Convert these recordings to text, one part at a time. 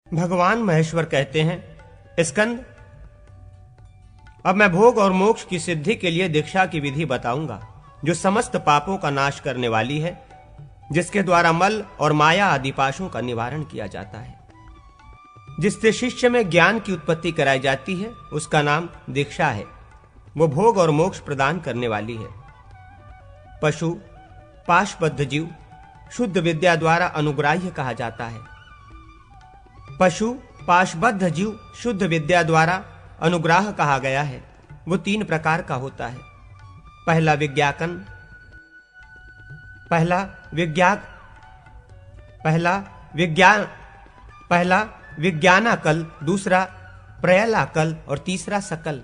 भगवान महेश्वर कहते हैं, स्कंद, अब मैं भोग और मोक्ष की सिद्धि के लिए दीक्षा की विधि बताऊंगा, जो समस्त पापों का नाश करने वाली है, जिसके द्वारा मल और माया आदि पाशों का निवारण किया जाता है। जिससे शिष्य में ज्ञान की उत्पत्ति कराई जाती है, उसका नाम दीक्षा है। वो भोग और मोक्ष प्रदान करने वाली है। पशु पाशबद्ध जीव शुद्ध विद्या द्वारा अनुग्राह्य कहा जाता है। पशु पाशबद्ध जीव शुद्ध विद्या द्वारा अनुग्राह कहा गया है। वो 3 प्रकार का होता है। पहला विज्ञानाकल, दूसरा प्रयलाकल और तीसरा सकल।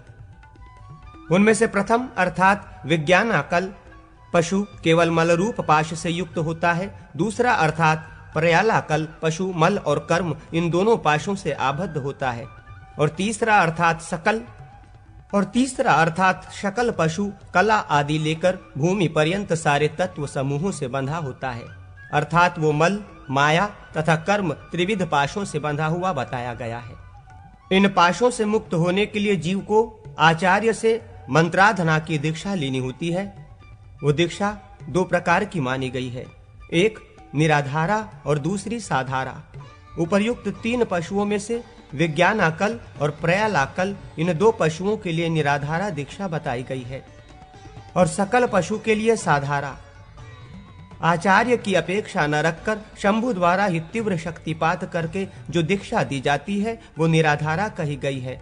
उनमें से प्रथम अर्थात विज्ञानाकल पशु केवल मलरूप पाश से युक्त होता है। दूसरा अर्थात प्रयालाकल पशु मल और कर्म इन दोनों पाशों से आबद्ध होता है। और तीसरा अर्थात शकल पशु कला आदि लेकर भूमि पर्यंत सारे तत्व समूहों से बंधा होता है। अर्थात वो मल माया तथा कर्म त्रिविध पाशों से बंधा हुआ बताया गया है। इन पाशों से मुक्त होने के लिए जीव को आचार्य से मंत्राधना की दीक्षा लेनी होती है। वो दीक्षा 2 प्रकार की मानी गई है, एक निराधारा और दूसरी साधारा। उपर्युक्त 3 पशुओं में से विज्ञानाकल और प्रयालाकल इन 2 पशुओं के लिए निराधारा दीक्षा बताई गई है और सकल पशु के लिए साधारा। आचार्य की अपेक्षा न रखकर शंभु द्वारा ही तीव्र शक्तिपात करके जो दीक्षा दी जाती है वो निराधारा कही गई है।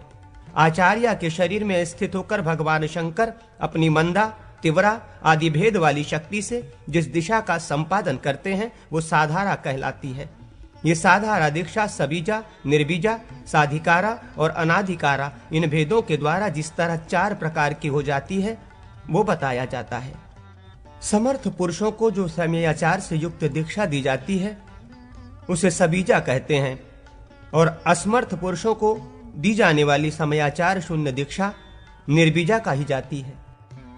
आचार्य के शरीर में स्थित होकर भगवान शंकर अपनी मंदा तीव्रा आदि भेद वाली शक्ति से जिस दिशा का संपादन करते हैं वो साधारा कहलाती है। ये साधारा दीक्षा सबीजा, निर्बीजा, साधिकारा और अनाधिकारा इन भेदों के द्वारा जिस तरह 4 प्रकार की हो जाती है वो बताया जाता है। समर्थ पुरुषों को जो समयाचार से युक्त दीक्षा दी जाती है उसे सबीजा कहते हैं और असमर्थ पुरुषों को दी जाने वाली समयाचार शून्य दीक्षा निर्बीजा कही जाती है।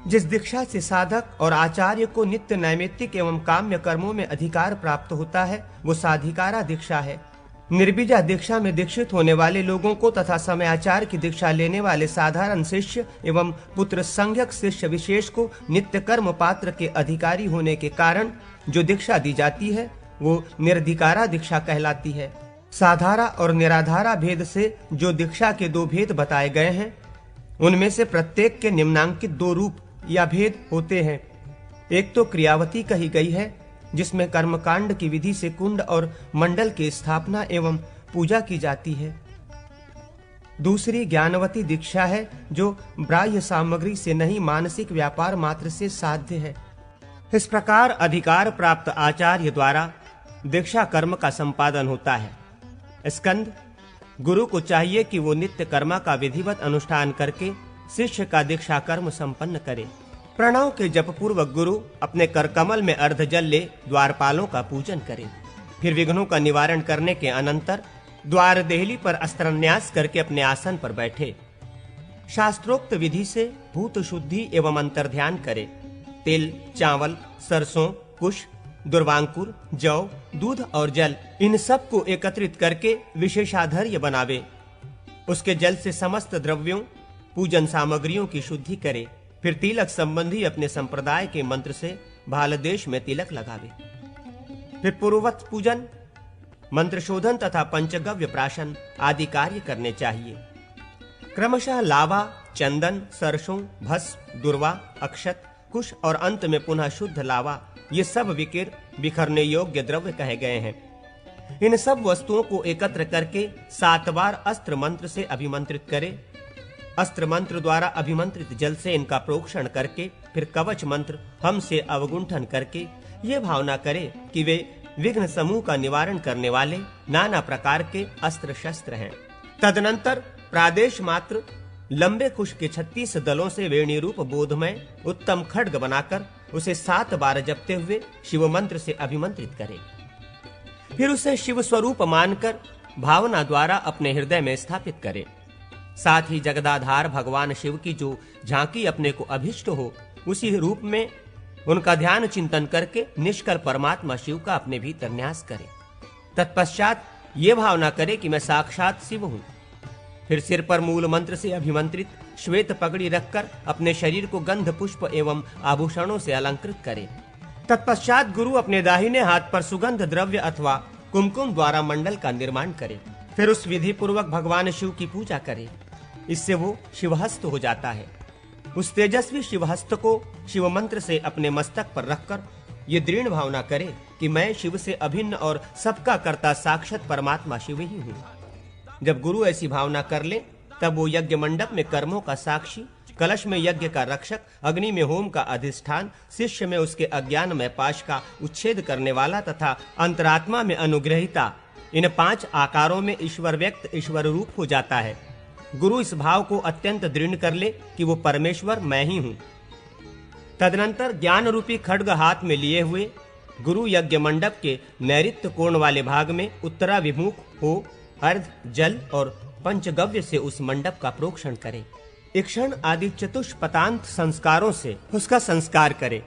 जिस दीक्षा से साधक और आचार्य को नित्य नैमित्तिक एवं काम्य कर्मों में अधिकार प्राप्त होता है वो साधिकारा दीक्षा है। निर्बीजा दीक्षा में दीक्षित होने वाले लोगों को तथा समयाचार की दीक्षा लेने वाले साधारण शिष्य एवं पुत्र संज्ञक शिष्य विशेष को नित्य कर्म पात्र के अधिकारी होने के कारण जो दीक्षा दी जाती है वो निर्धिकारा दीक्षा कहलाती है। साधारा और निराधारा भेद से जो दीक्षा के 2 भेद बताए गए हैं उनमें से प्रत्येक के निम्नांकित 2 रूप या भेद होते हैं। एक तो क्रियावती कही गई है जिसमें कर्मकांड की विधि से कुंड और मंडल की स्थापना एवं पूजा की जाती है। दूसरी ज्ञानवती दीक्षा है जो बाह्य सामग्री से नहीं मानसिक व्यापार मात्र से साध्य है। इस प्रकार अधिकार प्राप्त आचार्य द्वारा दीक्षा कर्म का संपादन होता है। स्कंद, गुरु को चाहिए कि वो नित्य कर्म का विधिवत अनुष्ठान करके शिष्य का दीक्षा कर्म संपन्न करे। प्रणव के जप पूर्वक गुरु अपने कर कमल में अर्ध जल ले द्वारपालों का पूजन करे। फिर विघ्नों का निवारण करने के अनंतर द्वार देहली पर अस्त्रन्यास करके अपने आसन पर बैठे। शास्त्रोक्त विधि से भूत शुद्धि एवं अंतर्ध्यान करे। तिल, चावल, सरसों, कुश, दुर्वांकुर, जौ, दूध और जल इन सब को एकत्रित करके विशेषाधर्य बनावे। उसके जल से समस्त द्रव्यों पूजन सामग्रियों की शुद्धि करे। फिर तिलक संबंधी अपने संप्रदाय के मंत्र से भालदेश में तिलक लगावे। फिर पूर्ववत पूजन, मंत्र शोधन तथा पंचगव्य प्राशन आदि कार्य करने चाहिए। क्रमशः लावा, चंदन, सरसों, भस्म, दुर्वा, अक्षत, कुश और अंत में पुनः शुद्ध लावा ये सब विकिर बिखरने योग्य द्रव्य कहे गए हैं। इन सब वस्तुओं को एकत्र करके 7 बार अस्त्र मंत्र से अभिमंत्रित करे। अस्त्र मंत्र द्वारा अभिमंत्रित जल से इनका प्रोक्षण करके फिर कवच मंत्र हम से अवगुंठन करके ये भावना करे कि वे विघ्न समूह का निवारण करने वाले नाना प्रकार के अस्त्र शस्त्र हैं। तदनंतर प्रादेश मात्र लंबे कुश के 36 दलों से वेणी रूप बोधमय उत्तम खड्ग बनाकर उसे 7 बार जपते हुए शिव मंत्र से अभिमंत्रित करे। फिर उसे शिव स्वरूप मानकर भावना द्वारा अपने हृदय में स्थापित करे। साथ ही जगदाधार भगवान शिव की जो झांकी अपने को अभिष्ट हो उसी रूप में उनका ध्यान चिंतन करके निष्कल परमात्मा शिव का अपने भीतर न्यास करे। तत्पश्चात ये भावना करे कि मैं साक्षात शिव हूँ। फिर सिर पर मूल मंत्र से अभिमंत्रित श्वेत पगड़ी रखकर अपने शरीर को गंध पुष्प एवं आभूषणों से अलंकृत करे। तत्पश्चात गुरु अपने दाहिने हाथ पर सुगंध द्रव्य अथवा कुमकुम द्वारा मंडल का निर्माण करे। फिर उस विधि पूर्वक भगवान शिव की पूजा करे। इससे वो शिवहस्त हो जाता है। उस तेजस्वी शिवहस्त को शिव मंत्र से अपने मस्तक पर रखकर ये दृढ़ भावना करे कि मैं शिव से अभिन्न और सबका कर्ता साक्षात परमात्मा शिव ही हूँ। जब गुरु ऐसी भावना कर ले तब वो यज्ञ मंडप में कर्मों का साक्षी, कलश में यज्ञ का रक्षक, अग्नि में होम का अधिष्ठान, शिष्य में उसके अज्ञान में पाश का उच्छेद करने वाला तथा अंतरात्मा में अनुग्रहिता, इन 5 आकारों में ईश्वर व्यक्त ईश्वर रूप हो जाता है। गुरु इस भाव को अत्यंत दृढ़ कर ले कि वो परमेश्वर मैं ही हूँ। तदनंतर ज्ञान रूपी खड्ग हाथ में लिए हुए गुरु यज्ञ मंडप के नैऋत्य कोण वाले भाग में उत्तराभिमुख हो अर्ध जल और पंचगव्य से उस मंडप का प्रोक्षण करे। इक्षण आदि चतुष्पतांत संस्कारों से उसका संस्कार करे।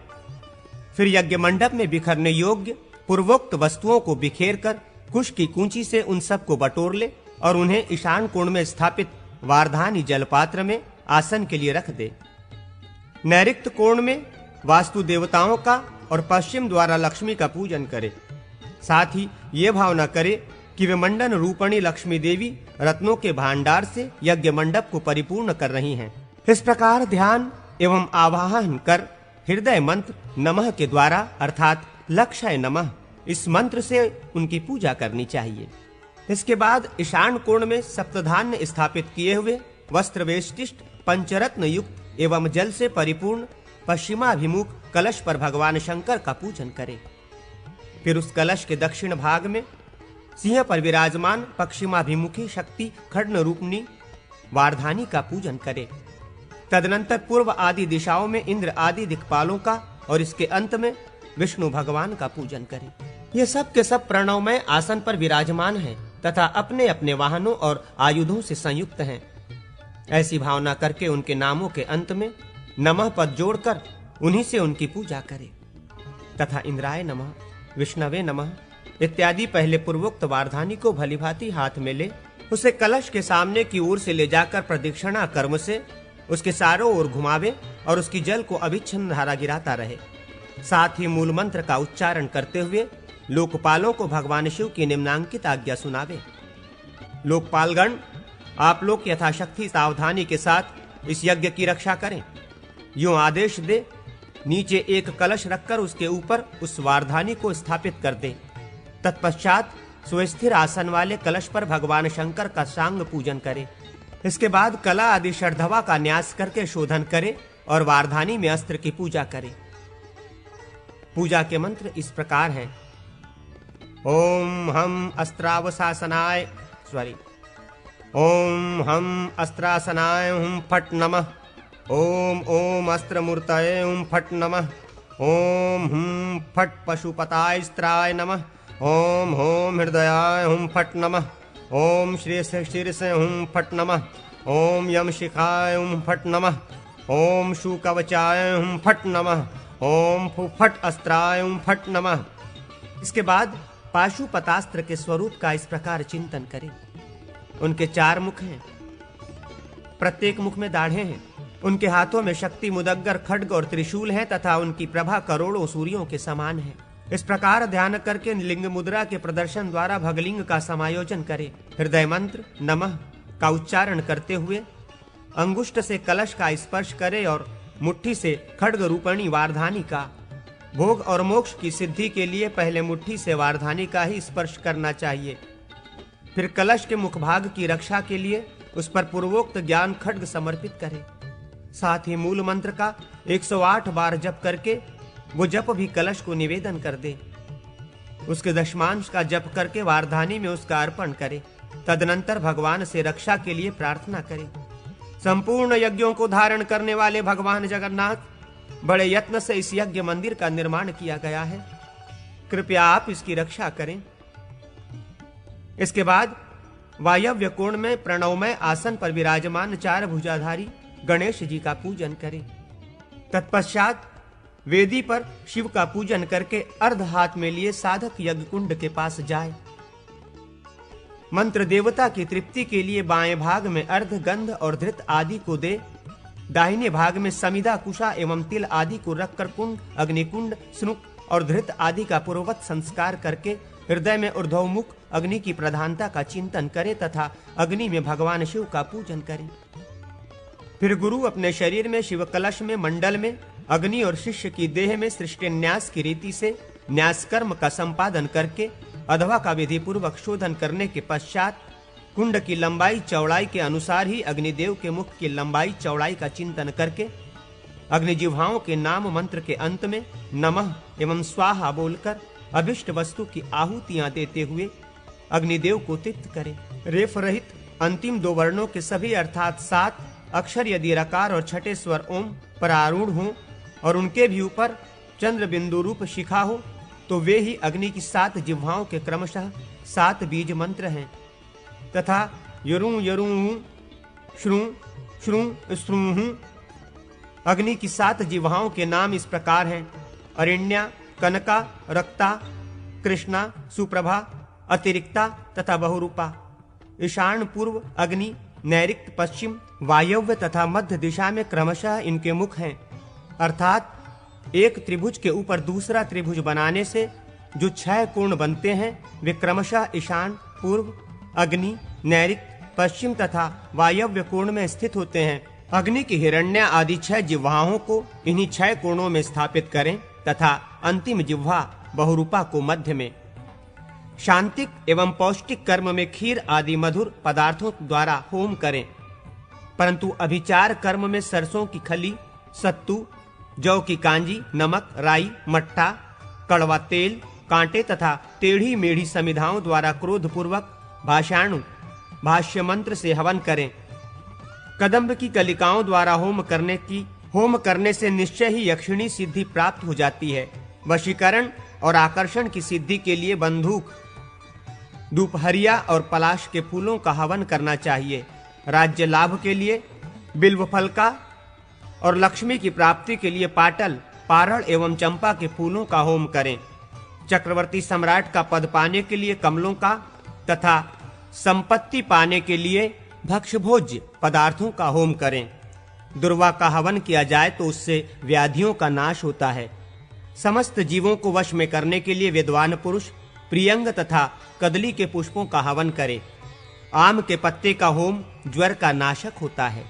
फिर यज्ञ मंडप में बिखरने योग्य पूर्वोक्त वस्तुओं को बिखेर कर कुश की कूंची से उन सब को बटोर ले और उन्हें ईशान कोण में स्थापित वारधानी जलपात्र में आसन के लिए रख दे। नैऋत्य कोण में वास्तु देवताओं का और पश्चिम द्वारा लक्ष्मी का पूजन करे। साथ ही ये भावना करे कि वे मंडन रूपणी लक्ष्मी देवी रत्नों के भांडार से यज्ञ मंडप को परिपूर्ण कर रही हैं। इस प्रकार ध्यान एवं आवाहन कर हृदय मंत्र नमः के द्वारा अर्थात लक्षय नमः इस मंत्र से उनकी पूजा करनी चाहिए। इसके बाद ईशान कोण में सप्तधान्य स्थापित किए हुए वस्त्र वेष्टिष्ट पंचरत्न युक्त एवं जल से परिपूर्ण पश्चिमाभिमुख कलश पर भगवान शंकर का पूजन करे। फिर उस कलश के दक्षिण भाग में सिंह पर विराजमान पश्चिमाभिमुखी शक्ति खड्ग रूपनी वारधानी का पूजन करे। तदनंतर पूर्व आदि दिशाओं में इंद्र आदि दिक्पालों का और इसके अंत में विष्णु भगवान का पूजन करे। ये सब के सब प्रणवमय आसन पर विराजमान हैं तथा अपने अपने वाहनों और आयुधों से संयुक्त हैं। ऐसी भावना करके उनके नामों के अंत में नमः पद जोड़कर उन्हीं से उनकी पूजा करे तथा इंद्राय नमः, विष्णवे नमः इत्यादि पहले पूर्वोक्त वारधानी को भलीभांति हाथ में ले उसे कलश के सामने की ओर से ले जाकर प्रदक्षिणा कर्म से उसके चारों ओर घुमावे और उसकी जल को अविच्छिन्न धारा गिराता रहे। साथ ही मूल मंत्र का उच्चारण करते हुए लोकपालों को भगवान शिव की निम्नांकित आज्ञा सुनावे। लोकपालगण, आप लोग यथाशक्ति सावधानी के साथ इस यज्ञ की रक्षा करें। यूं आदेश दे, नीचे एक कलश रखकर उसके ऊपर उस वारधानी को स्थापित कर दे। तत्पश्चात सुस्थिर आसन वाले कलश पर भगवान शंकर का सांग पूजन करे। इसके बाद कला आदि षड्धवा का न्यास करके शोधन करे और वारधानी में अस्त्र की पूजा करे। पूजा के मंत्र इस प्रकार हैं। ओम हम अस्त्रासनाय हुम फट नमः। ओम ओम अस्त्रमूर्तये हुम फट नमः। ओम हुम फट पशुपतास्त्राय नमः। ओम होम हृदयाय हुम फट नमः। ओम शीर्षे हुम फट नमः। ओम यम शिखाय हुम फट नमः। ओम शूकवचाय हुम फट नमः। ओम फुफट अस्त्राय हुम फट नमः। इसके बाद पाशुपतास्त्र के स्वरूप का इस प्रकार चिंतन करें। उनके 4 मुख हैं, प्रत्येक मुख में दाढ़ें हैं। उनके हाथों में शक्ति मुदग्गर खड्ग और त्रिशूल है तथा उनकी प्रभा करोड़ों सूर्यों के समान है। इस प्रकार ध्यान करके लिंग मुद्रा के प्रदर्शन द्वारा भगलिंग का समायोजन करे। हृदय मंत्र नमः का उच्चारण करते हुए अंगुष्ठ से कलश का स्पर्श करे और मुट्ठी से खड्ग रूपणी वारधानी का। भोग और मोक्ष की सिद्धि के लिए पहले मुट्ठी से वारधानी का ही स्पर्श करना चाहिए। फिर कलश के मुखभाग की रक्षा के लिए उस पर पूर्वोक्त ज्ञान खड्ग समर्पित करे। साथ ही मूल मंत्र का 108 बार जप करके वो जप भी कलश को निवेदन कर दे। उसके दशमांश का जप करके वारधानी में उसका अर्पण करे। तदनंतर भगवान से रक्षा के लिए प्रार्थना करे। संपूर्ण यज्ञों को धारण करने वाले भगवान जगन्नाथ, बड़े यत्न से इस यज्ञ मंदिर का निर्माण किया गया है, कृपया आप इसकी रक्षा करें। इसके बाद वायव्य कोण में प्रणवमय आसन पर विराजमान 4 भुजाधारी गणेश जी का पूजन करें। तत्पश्चात वेदी पर शिव का पूजन करके अर्ध हाथ में लिए साधक यज्ञ कुंड के पास जाए। मंत्र देवता की तृप्ति के लिए बाएं भाग में अर्ध, गंध और धृत आदि को दे, दाहिने भाग में समिधा, कुशा एवं तिल आदि को रखकर कुंड, अग्निकुंड, स्नुक और धृत आदि का पूर्ववत संस्कार करके हृदय में ऊर्ध्वमुख अग्नि की प्रधानता का चिंतन करे तथा अग्नि में भगवान शिव का पूजन करे। फिर गुरु अपने शरीर में, शिव कलश में, मंडल में अग्नि और शिष्य की देह में सृष्टि न्यास की रीति से न्यास कर्म का संपादन करके अधवा का विधि पूर्वक शोधन करने के पश्चात कुंड की लंबाई चौड़ाई के अनुसार ही अग्निदेव के मुख की लंबाई चौड़ाई का चिंतन करके अग्निजिह्वाओं के नाम मंत्र के अंत में नमः एवं स्वाहा बोलकर अभिष्ट वस्तु की आहुतियां देते हुए अग्निदेव को तृप्त करे। रेफ रहित अंतिम 2 वर्णों के सभी अर्थात 7 अक्षर यदि रकार और छठे स्वर ओम पर आरूढ़ हों और उनके भी ऊपर चंद्र बिंदु रूप शिखा हो तो वे ही अग्नि की 7 जिह्वाओं के क्रमशः 7 बीज मंत्र हैं तथा यरुं यरुं श्रुं श्रुं श्रुं। अग्नि की 7 जिह्वाओं के नाम इस प्रकार हैं: अरण्या, कनका, रक्ता, कृष्णा, सुप्रभा, अतिरिक्ता तथा बहुरूपा। ईशान पूर्व अग्नि, नैऋत्य पश्चिम, वायव्य तथा मध्य दिशा में क्रमशः इनके मुख हैं, अर्थात एक त्रिभुज के ऊपर दूसरा त्रिभुज बनाने से जो 6 कोण बनते हैं वे क्रमशः ईशान, पूर्व, अग्नि, नैऋत्य, पश्चिम तथा वायव्य कोण में स्थित होते हैं। अग्नि की हिरण्य आदि 6 जिह्वाओं को इन्हीं 6 कोणों में स्थापित करें तथा अंतिम जिह्वा बहुरूपा को मध्य में। शांतिक एवं पौष्टिक कर्म में खीर आदि मधुर पदार्थों द्वारा होम करें, परंतु अभिचार कर्म में सरसों की खली, सत्तू, जौ की कांजी, नमक, राई, मट्ठा, कड़वा तेल, कांटे तथा टेढ़ी मेढ़ी समिधाओं द्वारा क्रोध पूर्वक भाषाणु भाष्य मंत्र से हवन करें। कदम्ब की कलिकाओं द्वारा होम करने से निश्चय ही यक्षिणी सिद्धि प्राप्त हो जाती है। वशीकरण और आकर्षण की सिद्धि के लिए बंदूक, दोपहरिया और पलाश के फूलों का हवन करना चाहिए। राज्य लाभ के लिए बिल्व फल का और लक्ष्मी की प्राप्ति के लिए पाटल, पारड़ एवं चंपा के फूलों का होम करें। चक्रवर्ती सम्राट का पद पाने के लिए कमलों का तथा संपत्ति पाने के लिए भक्ष्यभोज्य पदार्थों का होम करें। दुर्वा का हवन किया जाए तो उससे व्याधियों का नाश होता है। समस्त जीवों को वश में करने के लिए विद्वान पुरुष प्रियंग तथा कदली के पुष्पों का हवन करे। आम के पत्ते का होम ज्वर का नाशक होता है।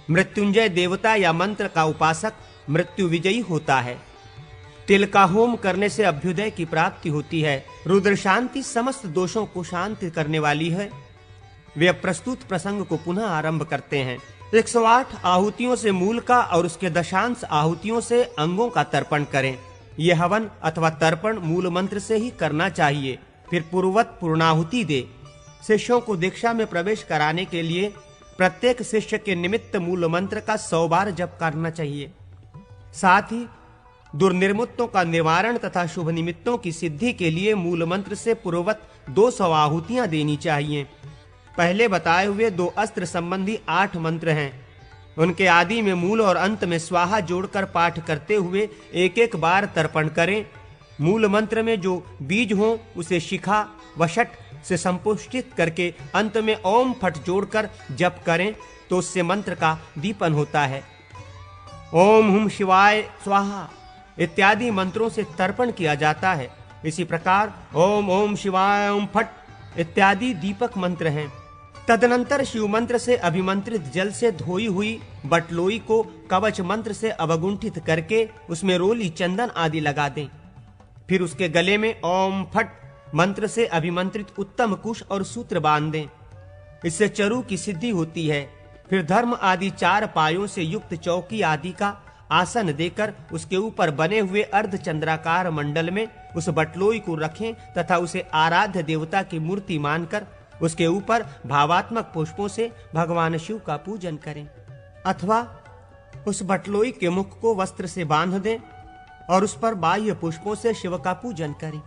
मृत्युंजय देवता या मंत्र का उपासक मृत्यु विजयी होता है। तिल का होम करने से अभ्युदय की प्राप्ति होती है। रुद्र शांति समस्त दोषों को शांत करने वाली है। वे प्रस्तुत प्रसंग को पुनः आरंभ करते हैं। 108 आहुतियों से मूल का और उसके दशांश आहुतियों से अंगों का तर्पण करें। यह हवन अथवा तर्पण मूल मंत्र से ही करना चाहिए। फिर पूर्ववत पूर्णाहुति दे। शिष्यों को दीक्षा में प्रवेश कराने के लिए प्रत्येक शिष्य के निमित्त मूल मंत्र का 100 बार जप करना चाहिए। साथ ही दुर्निर्मुक्तों का निवारण तथा शुभ निमित्तों की सिद्धि के लिए मूल मंत्र से पूर्ववत 200 आहुतियां देनी चाहिए। पहले बताए हुए 2 अस्त्र संबंधी 8 मंत्र हैं। उनके आदि में मूल और अंत में स्वाहा जोड़कर पाठ करते हुए एक बार तर्पण करें। मूल मंत्र में जो बीज हो उसे शिखा वशट से संपुष्टित करके अंत में ओम फट जोड़कर जप करें तो उससे मंत्र का दीपन होता है। ओम हुम शिवाय स्वाहा इत्यादि मंत्रों से तर्पण किया जाता है। इसी प्रकार ओम ओम शिवाय ओम फट इत्यादि दीपक मंत्र हैं। तदनंतर शिव मंत्र से अभिमंत्रित जल से धोई हुई बटलोई को कवच मंत्र से अवगुंठित करके उसमें रोली चंदन आदि लगा दें। फिर उसके गले में ओम फट मंत्र से अभिमंत्रित उत्तम कुश और सूत्र बांध दें। इससे चरु की सिद्धि होती है। फिर धर्म आदि 4 पायों से युक्त चौकी आदि का आसन देकर उसके ऊपर बने हुए अर्धचंद्राकार मंडल में उस बटलोई को रखें तथा उसे आराध्य देवता की मूर्ति मानकर उसके ऊपर भावात्मक पुष्पों से भगवान शिव का पूजन करें। अथवा उस बटलोई के मुख को वस्त्र से बांध दें और उस पर बाह्य पुष्पों से शिव का पूजन करें।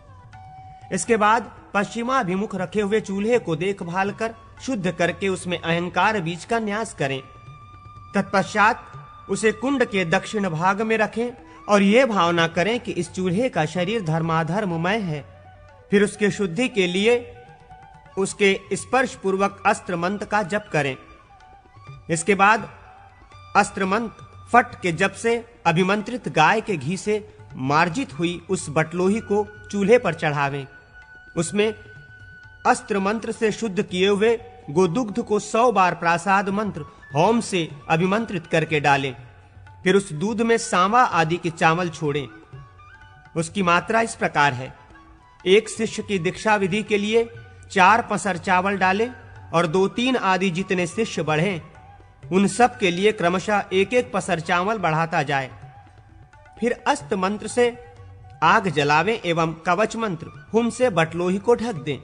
इसके बाद पश्चिमाभिमुख रखे हुए चूल्हे को देखभाल कर शुद्ध करके उसमें अहंकार बीज का न्यास करें। तत्पश्चात उसे कुंड के दक्षिण भाग में रखें और ये भावना करें कि इस चूल्हे का शरीर धर्माधर्ममय है। फिर उसके शुद्धि के लिए उसके स्पर्श पूर्वक अस्त्र मंत्र का जप करें। इसके बाद अस्त्र मंत्र फट के जप से अभिमंत्रित गाय के घी से मार्जित हुई उस बटलोही को चूल्हे पर चढ़ावें। उसमें अस्त्र मंत्र से शुद्ध किए हुए गोदुग्ध को 100 बार प्रासाद मंत्र होम से अभिमंत्रित करके डालें। फिर उस दूध में सांवा आदि के चावल छोड़ें। उसकी मात्रा इस प्रकार है: एक शिष्य की दीक्षा विधि के लिए 4 पसर चावल डालें और 2-3 आदि जितने शिष्य बढ़ें उन सब के लिए क्रमशः 1-1 पसर चावल बढ़ाता जाए। फिर अस्त मंत्र से आग जलावें एवं कवच मंत्र हुम से बटलोही को ढक दें।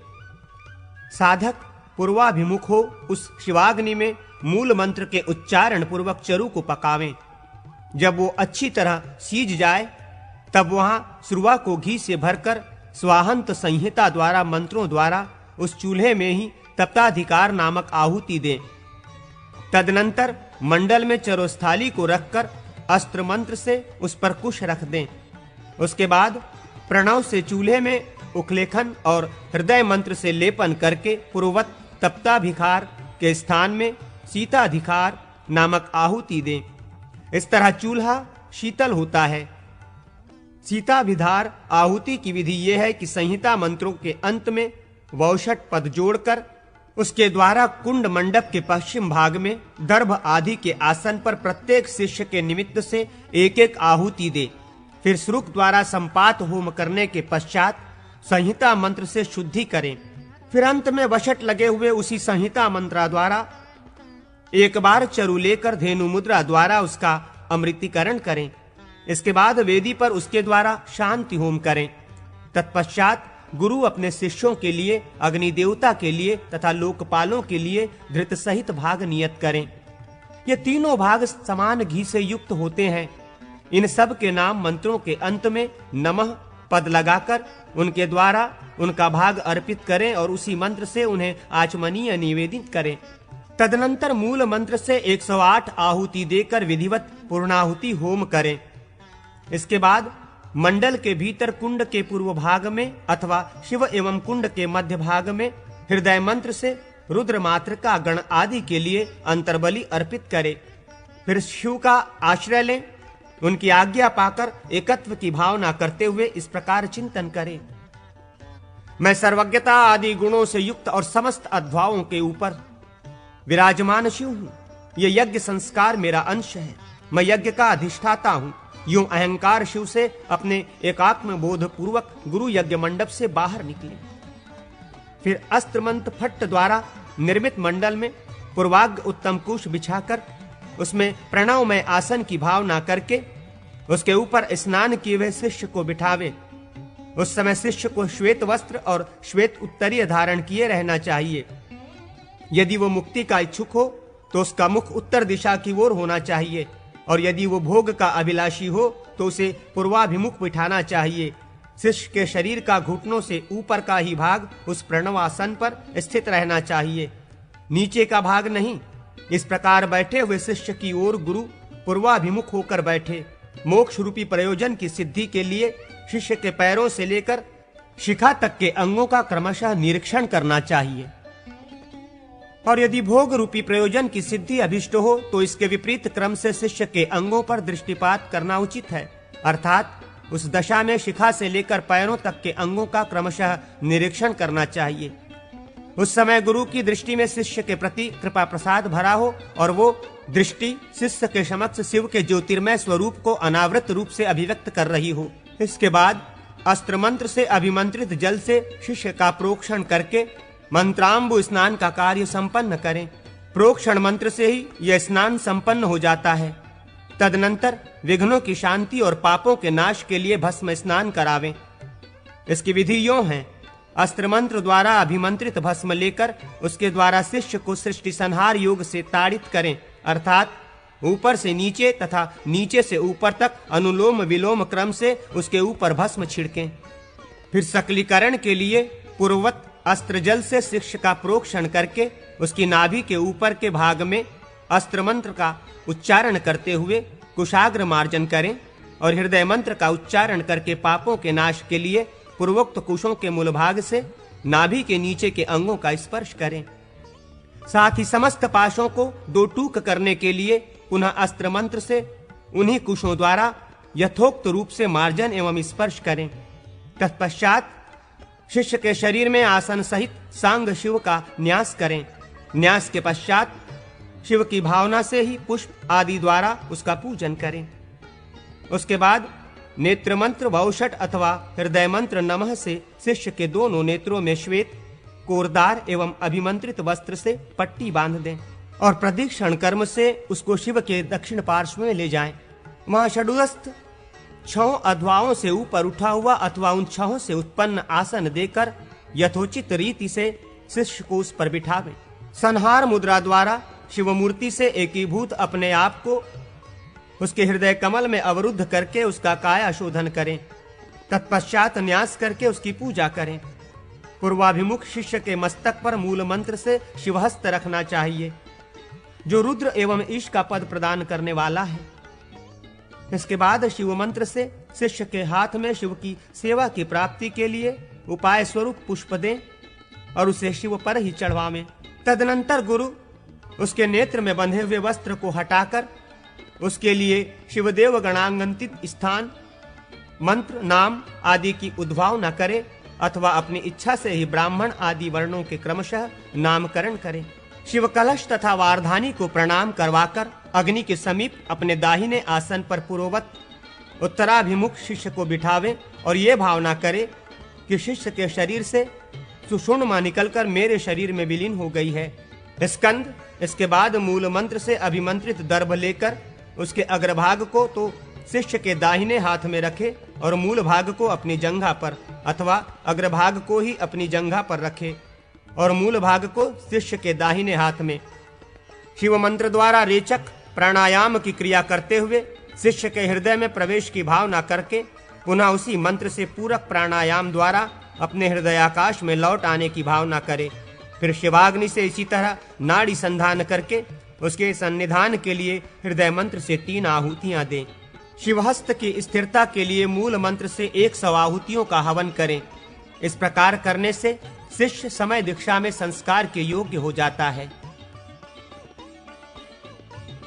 साधक पूर्वाभिमुख हो उस शिवाग्नि में मूल मंत्र के उच्चारण पूर्वक चरु को पकावें। जब वो अच्छी तरह सीज जाए तब वहां सुरवा को घी से भरकर स्वाहंत संहिता द्वारा मंत्रों द्वारा उस चूल्हे में ही तप्ताधिकार नामक आहुति दें। तदनंतर मंडल में चरोस्थाली को रखकर अस्त्र मंत्र से उस पर कुश रख दें। उसके बाद प्रणव से चूल्हे में उखलेखन और हृदय मंत्र से लेपन करके पूर्ववत तप्ताभिकार के स्थान में सीताधिकार नामक आहुति दें। इस तरह चूल्हा शीतल होता है। सीताभिधार आहुति की विधि यह है कि संहिता मंत्रों के अंत में वौषट पद जोड़कर उसके द्वारा कुंड मंडप के पश्चिम भाग में दर्भ आदि के आसन पर प्रत्येक शिष्य के निमित्त से 1-1 आहुति दे। फिर श्रुक द्वारा संपात होम करने के पश्चात संहिता मंत्र से शुद्धि करें। फिर अंत में वशट लगे हुए उसी संहिता मंत्र द्वारा एक बार चरु लेकर धेनु मुद्रा द्वारा उसका अमृतीकरण करें। इसके बाद वेदी पर उसके द्वारा शांति होम करें। तत्पश्चात गुरु अपने शिष्यों के लिए, अग्नि देवता के लिए तथा लोकपालों के लिए धृत सहित भाग नियत करें। ये तीनों भाग समान घी से युक्त होते हैं। इन सब के नाम मंत्रों के अंत में नमः पद लगाकर उनके द्वारा उनका भाग अर्पित करें और उसी मंत्र से उन्हें आचमनीय निवेदित करें। तदनंतर मूल मंत्र से 108 आहुति देकर विधिवत पूर्णाहुति होम करें। इसके बाद मंडल के भीतर कुंड के पूर्व भाग में अथवा शिव एवं कुंड के मध्य भाग में हृदय मंत्र से रुद्र मातृका गण आदि के लिए अंतर्बलि अर्पित करें। फिर शिव का आश्रय लें। उनकी आज्ञा पाकर एकत्व की भावना करते हुए इस प्रकार चिंतन करें: मैं सर्वज्ञता आदि गुणों से युक्त और समस्त अद्भावों के ऊपर विराजमान शिव हूं। ये यज्ञ संस्कार मेरा अंश है। मैं यज्ञ का अधिष्ठाता हूं। यूं अहंकार शिव से अपने एकात्म बोध पूर्वक गुरु यज्ञ मंडप से बाहर निकले। फिर अस्त्र मंत्र फट्ट द्वारा निर्मित मंडल में पूर्वाग्र उत्तम कुश बिछाकर उसमें प्रणव में आसन की भावना करके उसके ऊपर स्नान किए हुए शिष्य को बिठावे। उस समय शिष्य को श्वेत वस्त्र और श्वेत उत्तरीय धारण किए रहना चाहिए। यदि वो मुक्ति का इच्छुक हो तो उसका मुख उत्तर दिशा की ओर होना चाहिए और यदि वो भोग का अभिलाषी हो तो उसे पूर्वाभिमुख बिठाना चाहिए। शिष्य के शरीर का घुटनों से ऊपर का ही भाग उस प्रणवासन पर स्थित रहना चाहिए, नीचे का भाग नहीं। इस प्रकार बैठे हुए शिष्य की ओर गुरु पूर्वाभिमुख होकर बैठे। मोक्ष रूपी प्रयोजन की सिद्धि के लिए शिष्य के पैरों से लेकर शिखा तक के अंगों का क्रमशः निरीक्षण करना चाहिए। और यदि भोग रूपी प्रयोजन की सिद्धि अभिष्ट हो तो इसके विपरीत क्रम से शिष्य के अंगों पर दृष्टिपात करना उचित है। अर्थात उस दशा में शिखा से लेकर पैरों तक के अंगों का क्रमशः निरीक्षण करना चाहिए। उस समय गुरु की दृष्टि में शिष्य के प्रति कृपा प्रसाद भरा हो और वो दृष्टि शिष्य के समक्ष शिव के ज्योतिर्मय स्वरूप को अनावृत रूप से अभिव्यक्त कर रही हो। इसके बाद अस्त्र मंत्र से अभिमंत्रित जल से शिष्य का प्रोक्षण करके मंत्रांबु स्नान का कार्य संपन्न करें। प्रोक्षण मंत्र से ही यह स्नान संपन्न हो जाता है। तदनंतर विघ्नों की शांति और पापों के नाश के लिए भस्म स्नान करावें। इसकी विधि यों है: अस्त्र मंत्र द्वारा अभिमंत्रित भस्म लेकर उसके द्वारा शिष्य को सृष्टि संहार योग से ताड़ित करें, अर्थात ऊपर से नीचे तथा नीचे से ऊपर तक अनुलोम विलोम क्रम से उसके ऊपर भस्म छिड़कें। फिर सकलीकरण के लिए पूर्ववत अस्त्र जल से शिष्य का प्रोक्षण करके उसकी नाभि के ऊपर के भाग में अस्त्र मंत्र का उच्चारण करते हुए कुशाग्र मार्जन करें और हृदय मंत्र का उच्चारण करके पापों के नाश के लिए पूर्वोक्त कुशों के मूल भाग से नाभि के नीचे के अंगों का स्पर्श करें। साथ ही समस्त पाशों को 2 टूक करने के लिए पुनः अस्त्र मंत्र से उन्हीं कुशों द्वारा यथोक्त रूप से मार्जन एवं स्पर्श करें। तत्पश्चात शिष्य के शरीर में आसन सहित सांग शिव का न्यास करें। न्यास के पश्चात शिव की भावना से ही पुष्प आदि द्वारा उसका पूजन करें। उसके बाद नेत्र मंत्र वौषट अथवा हृदय मंत्र नमः से शिष्य के दोनों नेत्रों में श्वेत कोरदार एवं अभिमंत्रित वस्त्र से पट्टी बांध दें और प्रदक्षिण कर्म से उसको शिव के दक्षिण पार्श्व में ले जाएं। वहां षडुदस्थ 6 अध्वाओं से ऊपर उठा हुआ अथवा उन 6 से उत्पन्न आसन देकर यथोचित रीति से शिष्य को उस पर बिठावें। संहार मुद्रा द्वारा शिव मूर्ति से एकीभूत अपने आप को उसके हृदय कमल में अवरुद्ध करके उसका काया शोधन करें। तत्पश्चात न्यास करके उसकी पूजा करें। पूर्वाभिमुख शिष्य के मस्तक पर मूल मंत्र से शिवहस्त रखना चाहिए, जो रुद्र एवं ईश का पद प्रदान करने वाला है। इसके बाद शिव मंत्र से शिष्य के हाथ में शिव की सेवा की प्राप्ति के लिए उपाय स्वरूप पुष्प दें और उसे शिव पर ही चढ़वावें। तदनंतर गुरु उसके नेत्र में बंधे हुए वस्त्र को हटाकर उसके लिए शिवदेव गणांगंतित स्थान, मंत्र, नाम आदि की उद्भावना करे अथवा अपनी इच्छा से ही ब्राह्मण आदि वर्णों के क्रमशः नामकरण करे। शिव कलश तथा वारधानी को प्रणाम करवाकर अग्नि के समीप अपने दाहिने आसन पर पूर्ववत उत्तराभिमुख शिष्य को बिठावें और ये भावना करे कि शिष्य के शरीर से सुषुम्ना निकलकर मेरे शरीर में विलीन हो गई है। स्कंद इसके बाद मूल मंत्र से अभिमंत्रित दर्भ लेकर उसके अग्रभाग को तो शिष्य के दाहिने हाथ में रखे और मूल भाग को अपनी जंघा पर अथवा अग्रभाग को ही अपनी जंघा पर रखे और मूल भाग को शिष्य के दाहिने हाथ में। शिव मंत्र द्वारा रेचक प्राणायाम की क्रिया करते हुए शिष्य के हृदय में प्रवेश की भावना करके पुनः उसी मंत्र से पूरक प्राणायाम द्वारा अपने हृदयाकाश में लौट आने की भावना करे। फिर शिवाग्नि से इसी तरह नाड़ी संधान करके उसके सन्निधान के लिए हृदय मंत्र से 3 आहुतियां दें। शिवहस्त की स्थिरता के लिए मूल मंत्र से 100 आहुतियों का हवन करें। इस प्रकार करने से शिष्य समय दीक्षा में संस्कार के योग्य हो जाता है।